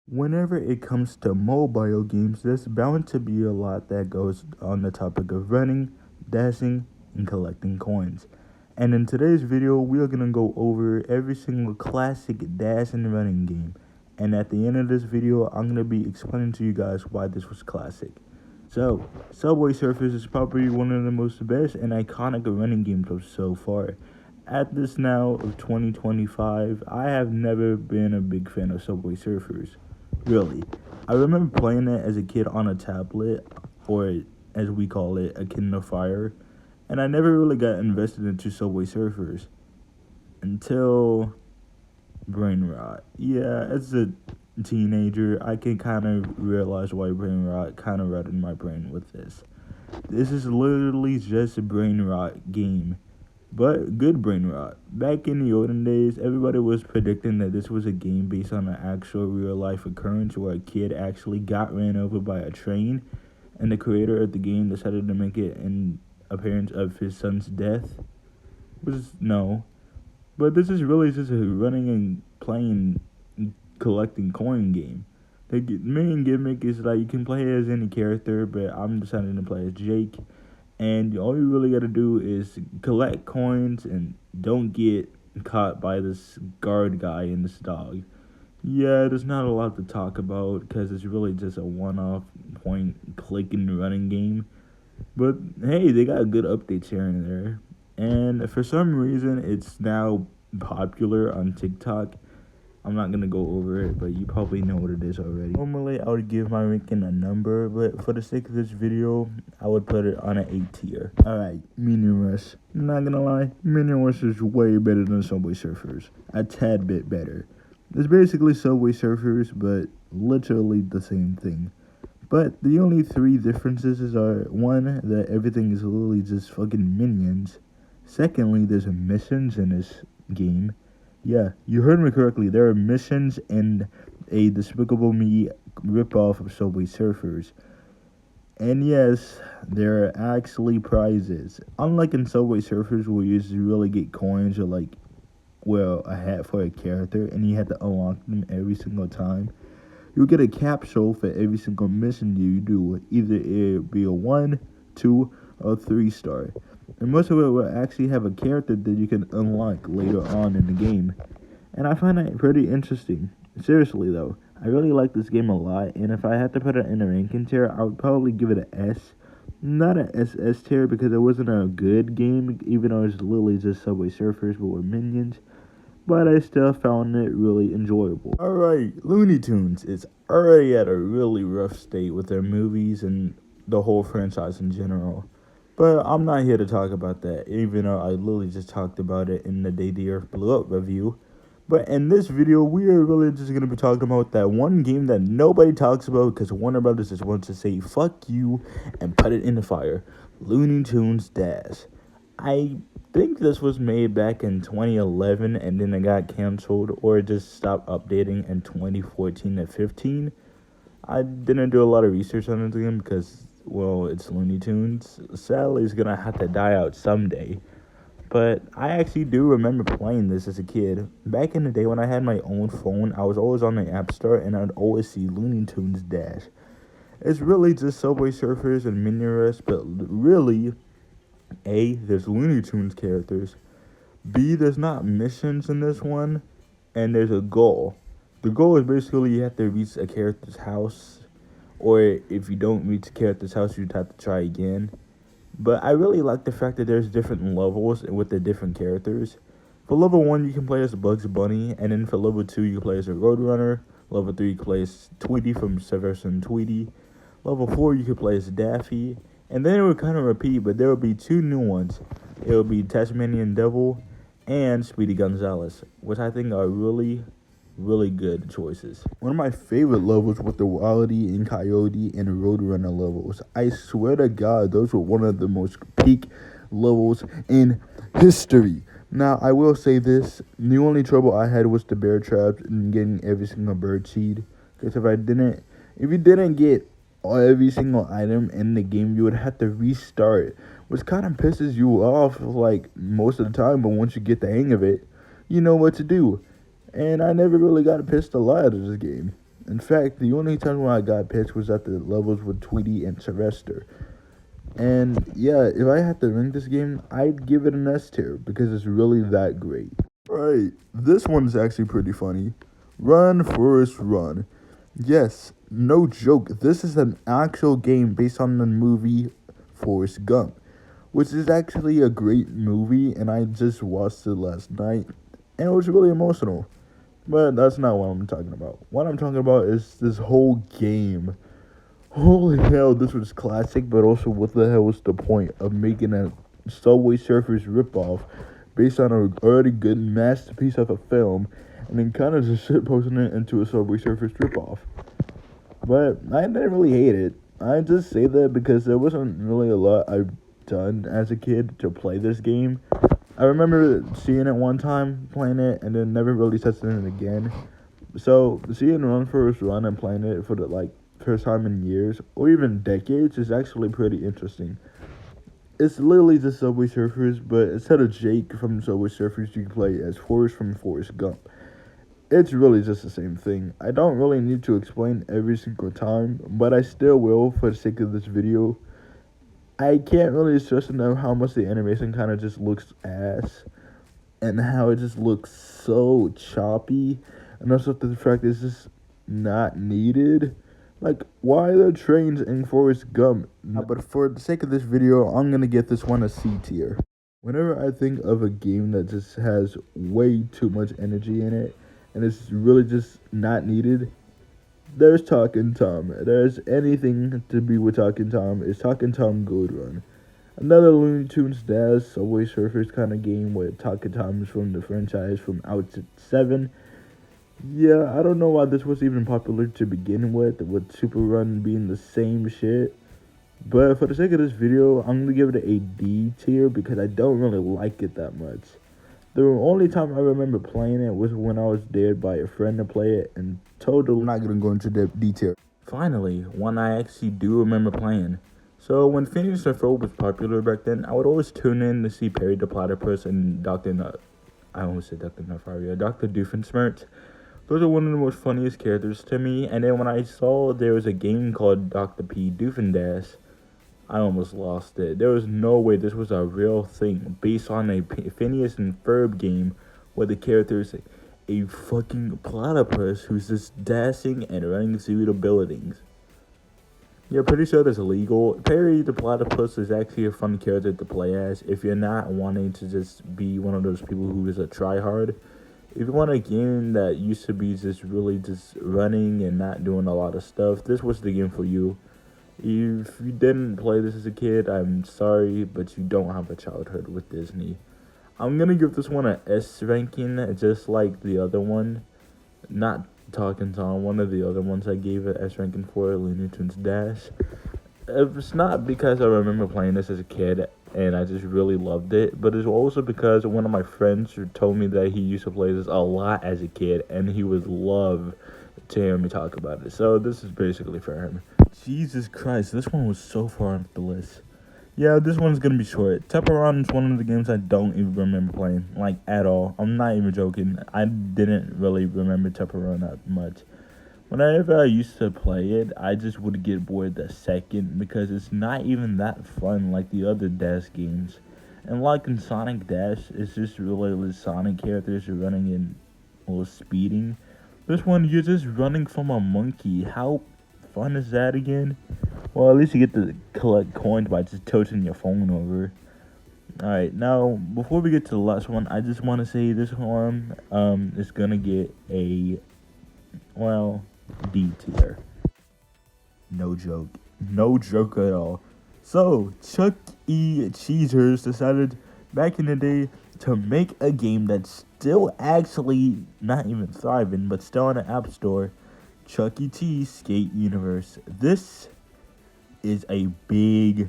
Whenever it comes to mobile games, there's bound to be a lot that goes on the topic of running, dashing, and collecting coins. And in today's video, we are going to go over every single classic dash and running game. And at the end of this video, I'm going to be explaining to you guys why this was classic. So, Subway Surfers is probably one of the most best and iconic running games of so far. At this now of 2025, I have never been a big fan of Subway Surfers. Really. I remember playing it as a kid on a tablet, or as we call it, a Kindle Fire, and I never really got invested into Subway Surfers until brain rot. Yeah, as a teenager, I can kind of realize why brain rot kind of rotted my brain with this. This is literally just a brain rot game. But good brain rot. Back in the olden days, everybody was predicting that this was a game based on an actual real life occurrence where a kid actually got ran over by a train, and the creator of the game decided to make it an appearance of his son's death. No. But this is really just a running and playing, collecting coin game. The main gimmick is that you can play as any character, but I'm deciding to play as Jake. And all you really gotta do is collect coins and don't get caught by this guard guy and this dog. Yeah, there's not a lot to talk about because it's really just a one-off point click and running game. But hey, they got good updates here and there. And for some reason, it's now popular on TikTok. I'm not going to go over it, but you probably know what it is already. Normally, I would give my ranking a number, but for the sake of this video, I would put it on an A tier. Alright, Minion Rush. Not going to lie, Minion Rush is way better than Subway Surfers. A tad bit better. It's basically Subway Surfers, but literally the same thing. But the only three differences are, one, that everything is literally just fucking minions. Secondly, there's missions in this game. Yeah, you heard me correctly. There are missions and a Despicable Me ripoff of Subway Surfers. And yes, there are actually prizes. Unlike in Subway Surfers where you just really get coins or a hat for a character and you have to unlock them every single time. You'll get a capsule for every single mission you do. Either it be a 1, 2, or 3 star. And most of it will actually have a character that you can unlock later on in the game. And I find that pretty interesting. Seriously though, I really like this game a lot, and if I had to put it in a ranking tier, I would probably give it an S. Not an SS tier because it wasn't a good game, even though it's literally just Subway Surfers but with minions. But I still found it really enjoyable. Alright, Looney Tunes is already at a really rough state with their movies and the whole franchise in general. But I'm not here to talk about that, even though I literally just talked about it in the Day the Earth Blew Up review. But in this video, we are really just going to be talking about that one game that nobody talks about because Warner Brothers just wants to say, fuck you, and put it in the fire. Looney Tunes Dash. I think this was made back in 2011, and then it got canceled, or it just stopped updating in 2014 to 15. I didn't do a lot of research on this game because, well, it's Looney Tunes. Sadly, it's going to have to die out someday. But I actually do remember playing this as a kid. Back in the day when I had my own phone, I was always on the App Store, and I'd always see Looney Tunes Dash. It's really just Subway Surfers and Minion Rush, but really, A, there's Looney Tunes characters. B, there's not missions in this one, and there's a goal. The goal is basically you have to reach a character's house, or if you don't reach a character's house, you'd have to try again. But I really like the fact that there's different levels with the different characters. For level 1, you can play as Bugs Bunny, and then for level 2, you can play as a Roadrunner. Level 3, you can play as Tweety from Severus and Tweety. Level 4, you can play as Daffy. And then it would kind of repeat, but there would be 2 new ones. It would be Tasmanian Devil and Speedy Gonzales, which I think are really good choices. One of my favorite levels was the Wildie and Coyote and Roadrunner levels. I swear to God, those were one of the most peak levels in history. Now, I will say this, the only trouble I had was the bear traps and getting every single bird seed. Because if you didn't get every single item in the game, you would have to restart, which kind of pisses you off most of the time, but once you get the hang of it, you know what to do. And I never really got pissed a lot out of this game. In fact, the only time when I got pissed was at the levels with Tweety and Sylvester. And yeah, if I had to rank this game, I'd give it an S tier because it's really that great. Right, this one's actually pretty funny. Run, Forrest, run. Yes, no joke, this is an actual game based on the movie Forrest Gump, which is actually a great movie, and I just watched it last night, and it was really emotional. But that's not what I'm talking about. What I'm talking about is this whole game. Holy hell, this was classic, but also what the hell was the point of making a Subway Surfers ripoff based on an already good masterpiece of a film, and then kind of just shitposting it into a Subway Surfers ripoff? But I didn't really hate it. I just say that because there wasn't really a lot I've done as a kid to play this game. I remember seeing it one time, playing it, and then never really touching it again. So seeing Run Forrest Run and playing it for the first time in years or even decades is actually pretty interesting. It's literally just Subway Surfers, but instead of Jake from Subway Surfers, you can play as Forrest from Forrest Gump. It's really just the same thing. I don't really need to explain every single time, but I still will for the sake of this video. I can't really stress enough how much the animation kind of just looks ass, and how it just looks so choppy, and also the fact it's just not needed. Like, why are there trains in Forrest Gump? But for the sake of this video, I'm gonna get this one a C tier. Whenever I think of a game that just has way too much energy in it, and it's really just not needed, there's Talking Tom. There's anything to be with Talking Tom. It's Talking Tom Gold Run. Another Looney Tunes Dash Subway Surfers kind of game with Talking Toms from the franchise from out to 7. Yeah, I don't know why this was even popular to begin with Super Run being the same shit. But for the sake of this video, I'm going to give it a D tier because I don't really like it that much. The only time I remember playing it was when I was dared by a friend to play it, and totally not going to go into the detail. Finally, one I actually do remember playing. So when Phineas and Ferb was popular back then, I would always tune in to see Perry the Platypus and Dr. Doofendash. Those are one of the most funniest characters to me, and then when I saw there was a game called Dr. P. Doofendash, I almost lost it. There was no way this was a real thing based on a Phineas and Ferb game where the character is a fucking platypus who's just dashing and running through the buildings. Yeah, pretty sure that's illegal. Perry the Platypus is actually a fun character to play as if you're not wanting to just be one of those people who is a tryhard. If you want a game that used to be just really just running and not doing a lot of stuff, this was the game for you. If you didn't play this as a kid, I'm sorry, but you don't have a childhood with Disney. I'm gonna give this one an S ranking, just like the other one. Not Talking Tom, one of the other ones I gave it S ranking for, Looney Tunes Dash. It's not because I remember playing this as a kid and I just really loved it, but it's also because one of my friends told me that he used to play this a lot as a kid and he would love to hear me talk about it. So this is basically for him. Jesus Christ, this one was so far off the list. Yeah, this one's gonna be short. Temple Run is one of the games I don't even remember playing, like, at all. I'm not even joking. I didn't really remember Temple Run that much. Whenever I used to play it, I just would get bored the second because it's not even that fun like the other Dash games. And like in Sonic Dash, it's just really the Sonic characters running in or speeding. This one, you're just running from a monkey. How fun is that again? Well, at least you get to collect coins by just tilting your phone over. Alright, now, before we get to the last one, I just want to say this one is gonna get a, well, D tier. No joke. No joke at all. So, Chuck E. Cheesers decided back in the day to make a game that's still actually not even thriving, but still on the App Store, Chuck E. Cheese Skate Universe. This is a big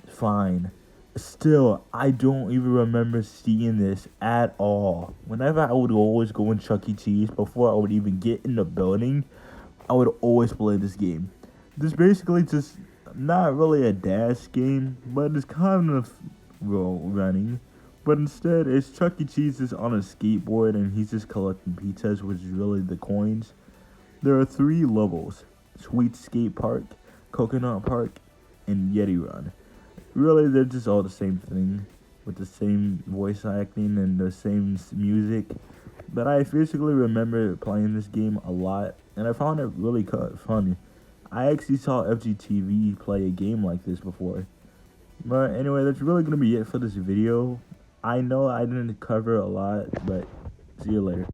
fine. Still, I don't even remember seeing this at all. Whenever I would always go in Chuck E. Cheese, before I would even get in the building, I would always play this game. This basically just not really a dash game, but it's kind of running. But instead, it's Chuck E. Cheese is on a skateboard and he's just collecting pizzas, which is really the coins. There are 3 levels: Sweet Skate Park, Coconut Park, and Yeti Run. Really, they're just all the same thing, with the same voice acting and the same music. But I physically remember playing this game a lot, and I found it really funny. I actually saw FGTV play a game like this before. But anyway, that's really going to be it for this video. I know I didn't cover a lot, but see you later.